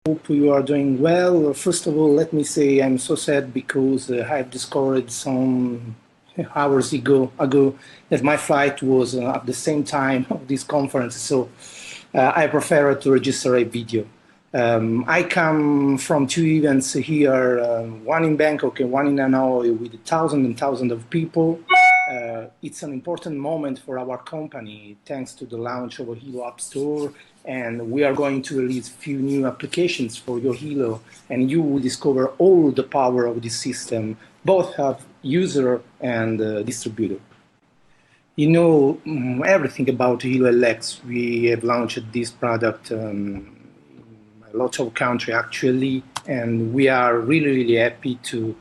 Hope you are doing well. First of all, let me say I'm so sad because I've discovered some hours ago that my flight was at the same time of this conference, so I prefer to register a video. I come from two events here, one in Bangkok and one in Hanoi, with thousands and thousands of people. It's an important moment for our company, thanks to the launch of a Helo App Store, and we are going to release a few new applications for your Helo, and you will discover all the power of this system, both as user and distributor. You know everything about Helo LX. We have launched this product in a lot of countries actually, and we are really happy to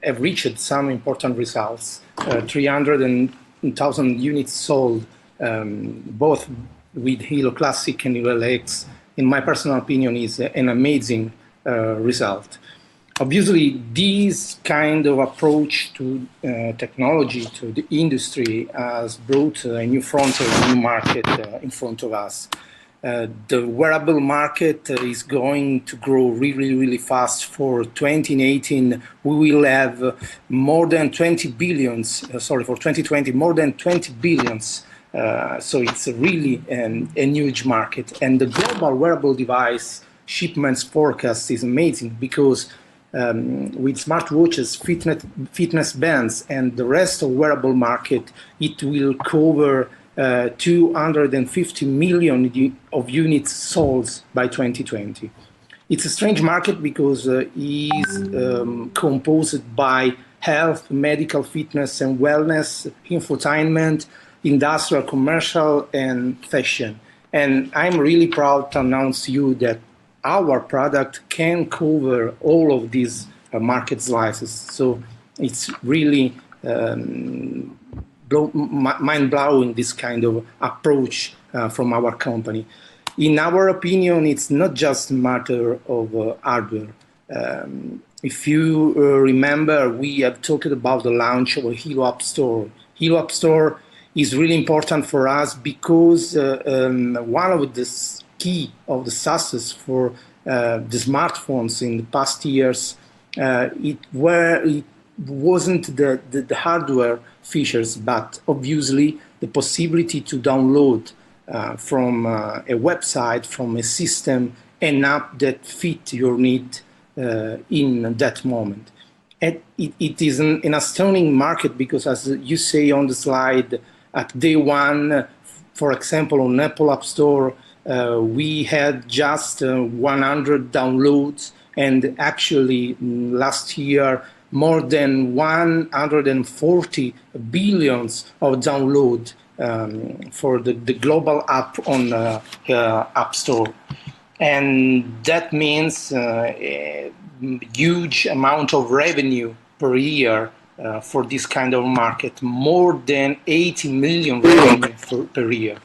have reached some important results. 300,000 units sold, both with Helo Classic and Helo LX, in my personal opinion, is an amazing result. Obviously, this kind of approach to technology, to the industry, has brought a new frontier, a new market in front of us. The wearable market is going to grow really fast. For 2018, we will have more than 20 billions, for 2020, more than 20 billions. So it's really a huge market. And the global wearable device shipments forecast is amazing because with smartwatches, fitness bands, and the rest of wearable market, it will cover 250 million of units sold by 2020. It's a strange market because it is composed by health, medical, fitness and wellness, infotainment, industrial, commercial, and fashion. And I'm really proud to announce to you that our product can cover all of these market slices. So it's really mind-blowing, this kind of approach from our company. In our opinion, it's not just a matter of hardware. If you remember, we have talked about the launch of a Helo App Store. Helo App Store is really important for us because one of the key of the success for the smartphones in the past years, it wasn't the hardware features, but obviously the possibility to download from a website, from a system, an app that fit your need in that moment. And it is an astounding market because, as you say on the slide, at day one, for example, on Apple App Store, we had just 100 downloads, and actually last year more than 140 billions of download for the global app on App Store. And that means a huge amount of revenue per year for this kind of market, more than 80 million revenue per year.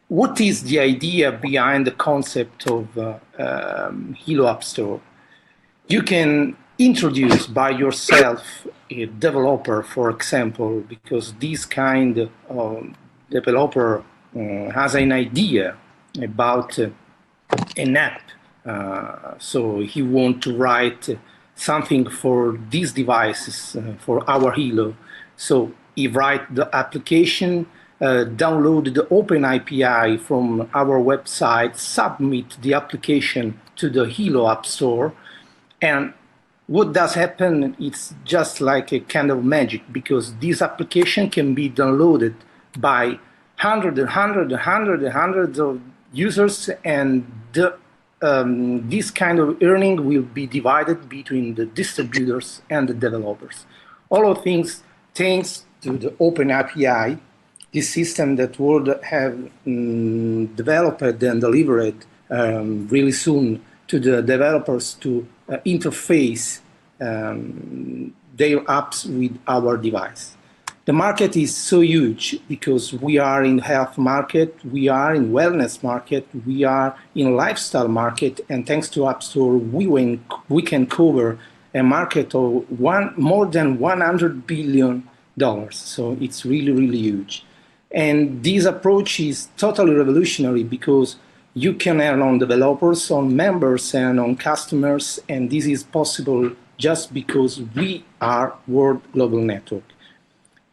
What is the idea behind the concept of Helo App Store? You can introduce by yourself a developer, for example, because this kind of developer has an idea about an app. So he wants to write something for these devices, for our Helo. So he write the application, download the open API from our website, submit the application to the Helo App Store, and what does happen? It's just like a kind of magic, because this application can be downloaded by hundreds of users, and this kind of earning will be divided between the distributors and the developers. All of things thanks to the open API, this system that would have developed and delivered really soon to the developers to interface their apps with our device. The market is so huge because we are in health market, we are in wellness market, we are in lifestyle market, and thanks to App Store, we can cover a market of more than $100 billion. So it's really huge. And this approach is totally revolutionary because You can earn on developers, on members, and on customers, and this is possible just because we are World Global Network.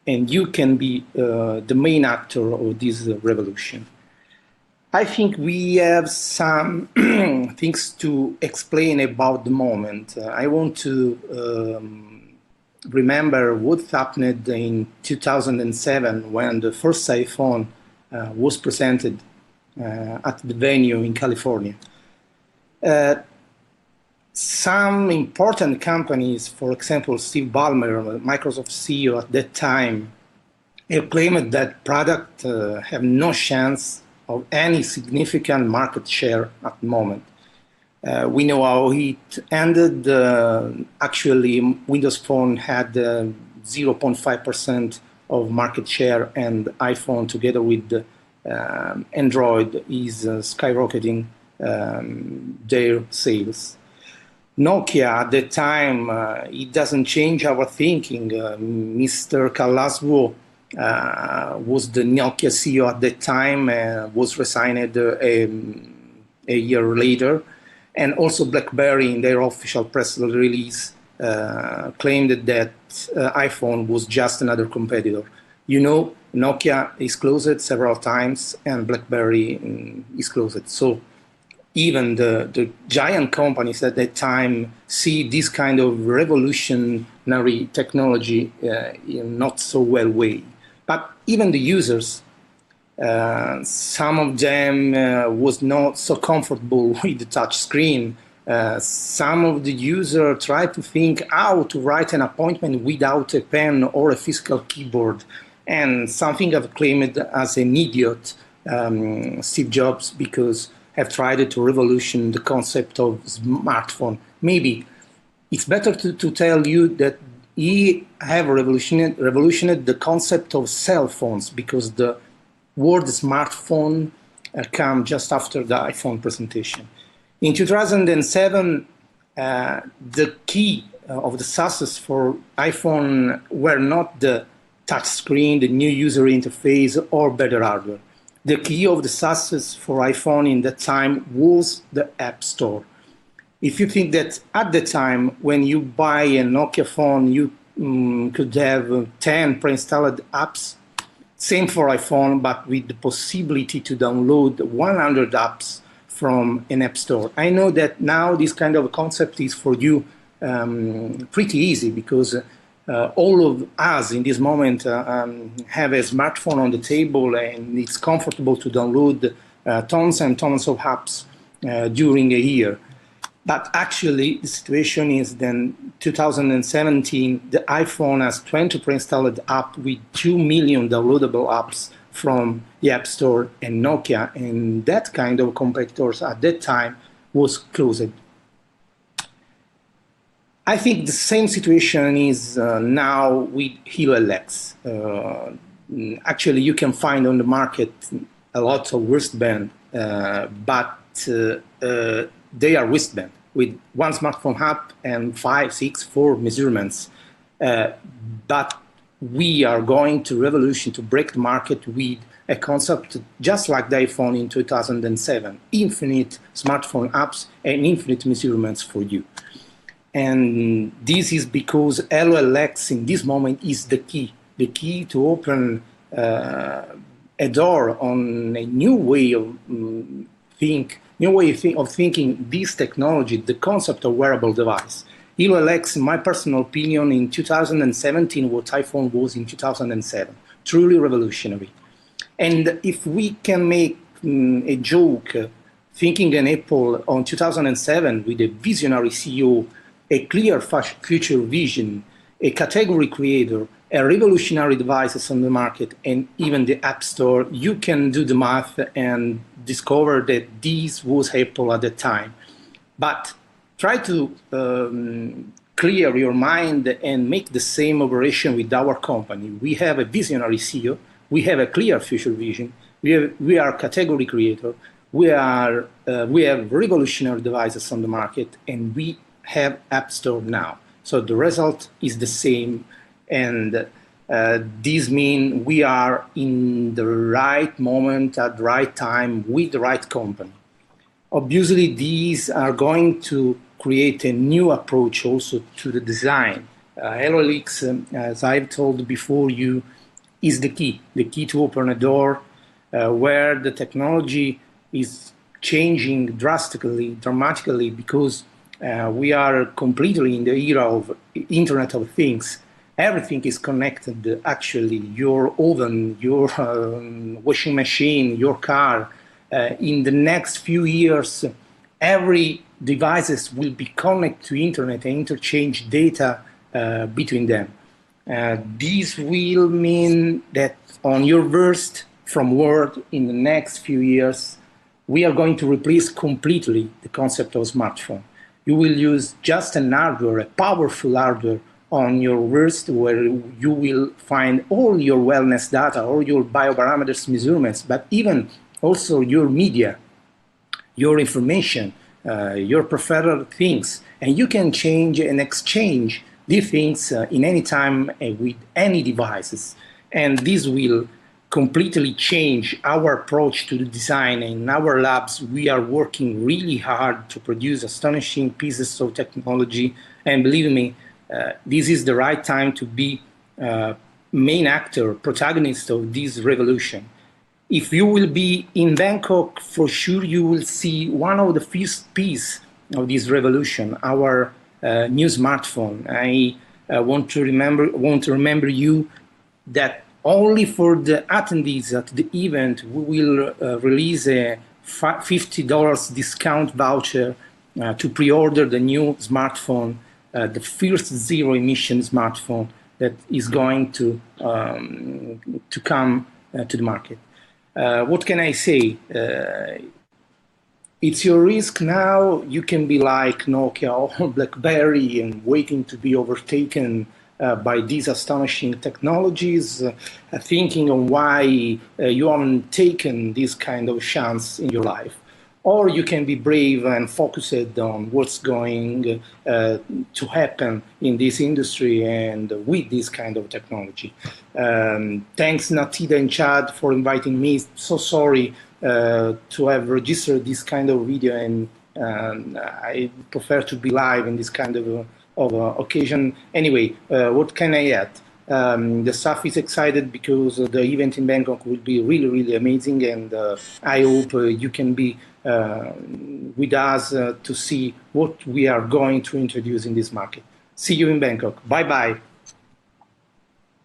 And you can be the main actor of this revolution. I think we have some things to explain about the moment. I want to remember what happened in 2007 when the first iPhone was presented at the venue in California. Some important companies, for example, Steve Ballmer, Microsoft CEO at that time, claimed that product have no chance of any significant market share at the moment. We know how it ended. Actually, Windows Phone had 0.5% of market share, and iPhone, together with Android, is skyrocketing their sales. Nokia at the time, it doesn't change our thinking. Mr. Kalaswo was the Nokia CEO at the time, was resigned a year later. And also BlackBerry, in their official press release, claimed that iPhone was just another competitor. You know, Nokia is closed several times and BlackBerry is closed. So even the giant companies at that time see this kind of revolutionary technology in not so well way. But even the users, some of them was not so comfortable with the touch screen. Some of the users tried to think how to write an appointment without a pen or a physical keyboard. And something I've claimed as an idiot, Steve Jobs, because have tried to revolution the concept of smartphone. Maybe it's better to tell you that he have revolutioned the concept of cell phones, because the word smartphone came just after the iPhone presentation. In 2007, the key of the success for iPhone were not the touch screen, the new user interface, or better hardware. The key of the success for iPhone in that time was the App Store. If you think that at the time when you buy a Nokia phone, you could have 10 pre-installed apps, same for iPhone, but with the possibility to download 100 apps from an App Store. I know that now this kind of concept is for you pretty easy, because all of us in this moment have a smartphone on the table, and it's comfortable to download tons and tons of apps during a year. But actually, the situation is then 2017, the iPhone has 20 pre-installed apps with 2 million downloadable apps from the App Store, and Nokia and that kind of competitors at that time was closed. I think the same situation is now with Helo LX. Actually, you can find on the market a lot of wristband, but they are wristband with one smartphone app and 5, 6, 4 measurements. But we are going to revolution, to break the market with a concept just like the iPhone in 2007, infinite smartphone apps and infinite measurements for you. And this is because Helo LX in this moment is the key to open a door on a new way of thinking this technology, the concept of wearable device. Helo LX, in my personal opinion, in 2017, what iPhone was in 2007, truly revolutionary. And if we can make a joke, thinking an Apple on 2007 with a visionary CEO, a clear future vision, a category creator, a revolutionary devices on the market, and even the App Store, you can do the math and discover that this was Apple at the time. But try to clear your mind and make the same operation with our company. We have a visionary CEO, we have a clear future vision, we are a category creator, we have revolutionary devices on the market, and we have App Store now. So the result is the same, and this means we are in the right moment at the right time with the right company. Obviously, these are going to create a new approach also to the design. HelloLeaks, as I've told before you, is the key to open a door where the technology is changing dramatically, because we are completely in the era of Internet of Things. Everything is connected, actually. Your oven, your washing machine, your car. In the next few years, every devices will be connected to Internet and interchange data between them. This will mean that on your worst from world in the next few years, we are going to replace completely the concept of smartphone. You will use just an hardware, a powerful hardware on your wrist, where you will find all your wellness data, all your bioparameters measurements, but even also your media, your information, your preferred things, and you can change and exchange these things in any time with any devices. And this will completely change our approach to the design. In our labs, we are working really hard to produce astonishing pieces of technology. And believe me, this is the right time to be main actor, protagonist of this revolution. If you will be in Bangkok, for sure you will see one of the first piece of this revolution, our new smartphone. I want to remember you that only for the attendees at the event, we will release a $50 discount voucher to pre-order the new smartphone, the first zero-emission smartphone that is going to come to the market. What can I say? It's your risk now. You can be like Nokia or BlackBerry and waiting to be overtaken by these astonishing technologies, thinking on why you haven't taken this kind of chance in your life. Or you can be brave and focused on what's going to happen in this industry and with this kind of technology. Thanks, Natida and Chad, for inviting me. So sorry to have registered this kind of video, and I prefer to be live in this kind of occasion. Anyway, what can I add? The staff is excited because the event in Bangkok will be really, really amazing, and I hope you can be with us to see what we are going to introduce in this market. See you in Bangkok. Bye-bye.